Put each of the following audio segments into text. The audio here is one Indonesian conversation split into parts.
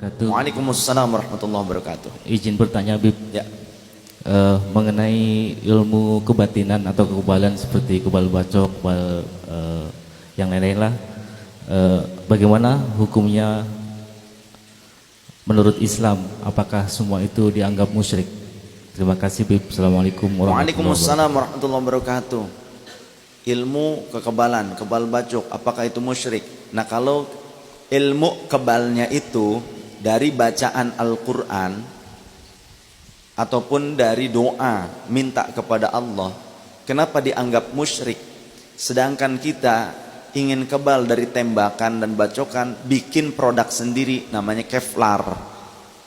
wabarakatuh. Waalaikumsalam warahmatullahi wabarakatuh. Izin bertanya, Bib. Ya. Mengenai ilmu kebatinan atau kekebalan seperti kebal bacok, kebal yang lain-lain lah. Bagaimana hukumnya menurut Islam? Apakah semua itu dianggap musyrik? Terima kasih, Bib. Assalamualaikum warahmatullahi wabarakatuh. Waalaikumsalam warahmatullahi wabarakatuh. Ilmu kekebalan, kebal bacok, apakah itu musyrik? Nah, kalau ilmu kebalnya itu dari bacaan Al-Quran ataupun dari doa minta kepada Allah, kenapa dianggap musyrik? Sedangkan kita ingin kebal dari tembakan dan bacokan, bikin produk sendiri namanya Kevlar.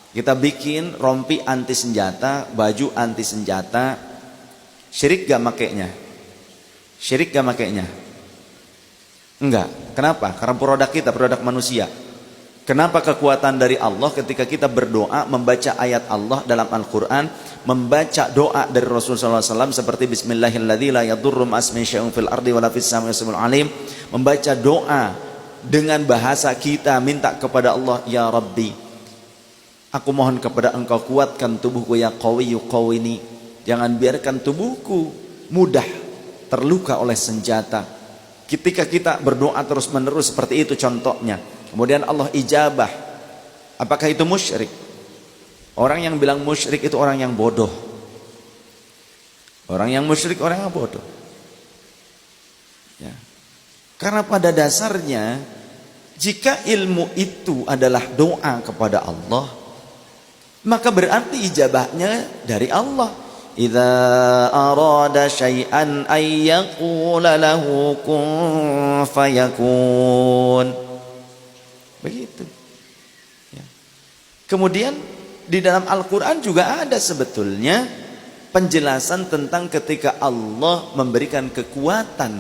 Kita bikin rompi anti senjata, baju anti senjata. Syirik gak makainya? Syirik gak makainya? Enggak. Kenapa? Karena produk kita, produk manusia. Kenapa kekuatan dari Allah ketika kita berdoa, membaca ayat Allah dalam Al-Quran, membaca doa dari Rasulullah SAW seperti Bismillahirrahmanirrahim la yadurru ma'asmin syai'un fil ardi wa la fis samai wasmi'ul alim, membaca doa dengan bahasa kita, minta kepada Allah, ya Rabbi, aku mohon kepada engkau kuatkan tubuhku, ya qawiyyu qawini, jangan biarkan tubuhku mudah terluka oleh senjata. Ketika kita berdoa terus menerus seperti itu contohnya, kemudian Allah ijabah, apakah itu musyrik? Orang yang bilang musyrik itu orang yang bodoh. Orang yang musyrik orang yang bodoh ya. Karena pada dasarnya jika ilmu itu adalah doa kepada Allah, maka berarti ijabahnya dari Allah. Idza arada syai'an ay yaqula lahu kun fayakun. Begitu ya. Kemudian di dalam Al-Quran juga ada sebetulnya penjelasan tentang ketika Allah memberikan kekuatan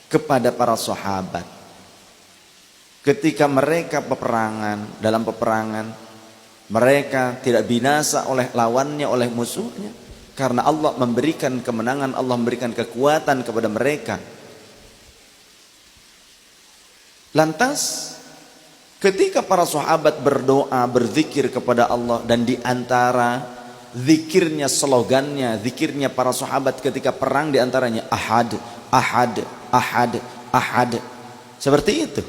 kepada para sahabat ketika mereka peperangan, dalam peperangan mereka tidak binasa oleh lawannya, oleh musuhnya, karena Allah memberikan kemenangan, Allah memberikan kekuatan kepada mereka. Lantas ketika para sahabat berdoa, berzikir kepada Allah, dan di antara zikirnya, slogannya, zikirnya para sahabat ketika perang di antaranya ahad, ahad, ahad, ahad. Seperti itu.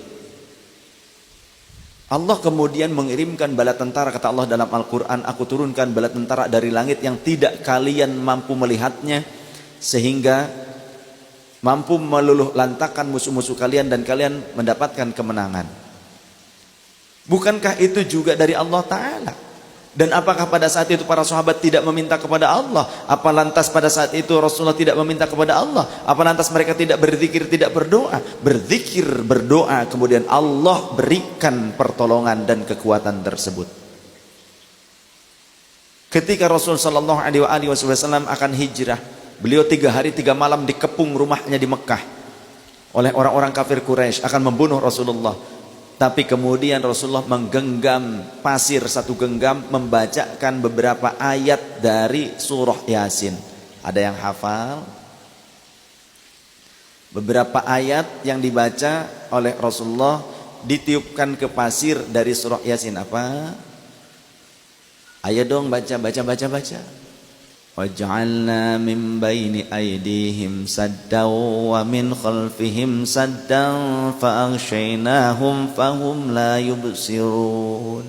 Allah kemudian mengirimkan bala tentara, kata Allah dalam Al-Quran, aku turunkan bala tentara dari langit yang tidak kalian mampu melihatnya, sehingga mampu meluluh lantakan musuh-musuh kalian dan kalian mendapatkan kemenangan. Bukankah itu juga dari Allah Ta'ala? Dan apakah pada saat itu para sahabat tidak meminta kepada Allah? Apa lantas pada saat itu Rasulullah tidak meminta kepada Allah? Apa lantas mereka tidak berzikir, tidak berdoa? Berzikir, berdoa, kemudian Allah berikan pertolongan dan kekuatan tersebut. Ketika Rasulullah SAW akan hijrah, beliau 3 hari 3 malam dikepung rumahnya di Mekah oleh orang-orang kafir Quraisy, akan membunuh Rasulullah. Tapi kemudian Rasulullah menggenggam pasir, satu genggam, membacakan beberapa ayat dari surah Yasin. Ada yang hafal? Beberapa ayat yang dibaca oleh Rasulullah ditiupkan ke pasir dari surah Yasin. Apa? Ayo dong baca. وَجَعَلْنَا مِنْ بَيْنِ أَيْدِيهِمْ سَدًّا وَمِنْ خَلْفِهِمْ سَدًّا فَأَغْشَيْنَاهُمْ فَهُمْ لَا يُبْصِرُونَ.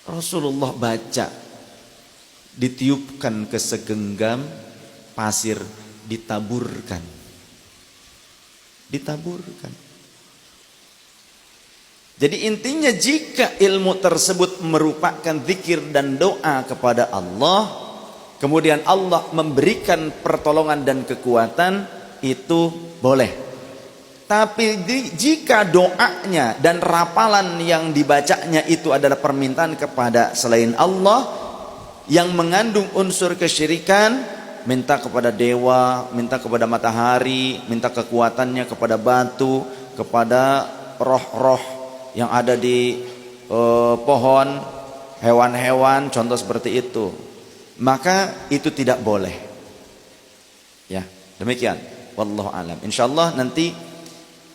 Rasulullah baca, ditiupkan ke segenggam pasir, ditaburkan. Jadi intinya jika ilmu tersebut merupakan zikir dan doa kepada Allah, kemudian Allah memberikan pertolongan dan kekuatan, itu boleh. Tapi jika doanya dan rapalan yang dibacanya itu adalah permintaan kepada selain Allah yang mengandung unsur kesyirikan, minta kepada dewa, minta kepada matahari, minta kekuatannya kepada batu, kepada roh-roh yang ada di pohon, hewan-hewan, contoh seperti itu, maka itu tidak boleh. Ya, demikian. Wallahu alam. Insyaallah nanti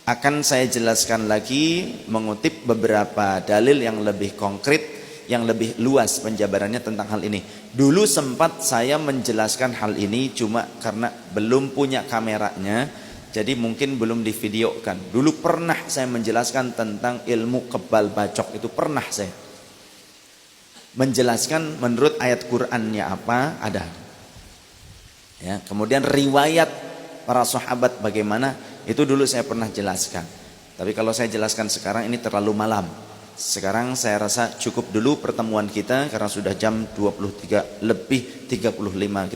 Akan saya jelaskan lagi mengutip beberapa dalil yang lebih konkret, yang lebih luas penjabarannya tentang hal ini. Dulu sempat saya menjelaskan hal ini, cuma karena belum punya kameranya, jadi mungkin belum divideokan. Dulu pernah saya menjelaskan tentang ilmu kebal bacok, itu pernah saya menjelaskan menurut ayat Qur'annya apa, ada. Ya, kemudian riwayat para sahabat bagaimana, itu dulu saya pernah jelaskan. Tapi kalau saya jelaskan sekarang ini terlalu malam. Sekarang saya rasa cukup dulu pertemuan kita karena sudah jam 23 lebih 35.